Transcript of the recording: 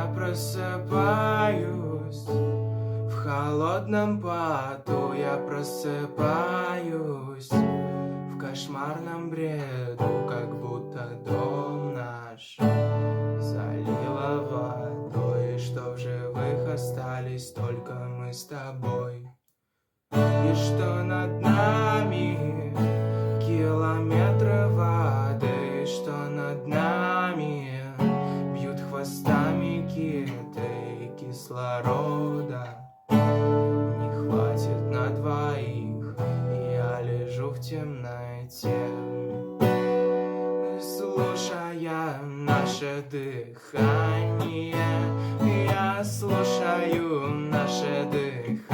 Я просыпаюсь в холодном поту, я просыпаюсь в кошмарном бреду, как будто дом наш залило водой, и что в живых остались только мы с тобой, и что над нами километры воды, и что над нами бьют хвостами киты, и кислорода не хватит на двоих, и я лежу в темноте, слушая наше дыхание. Я слушаю наше дыхание.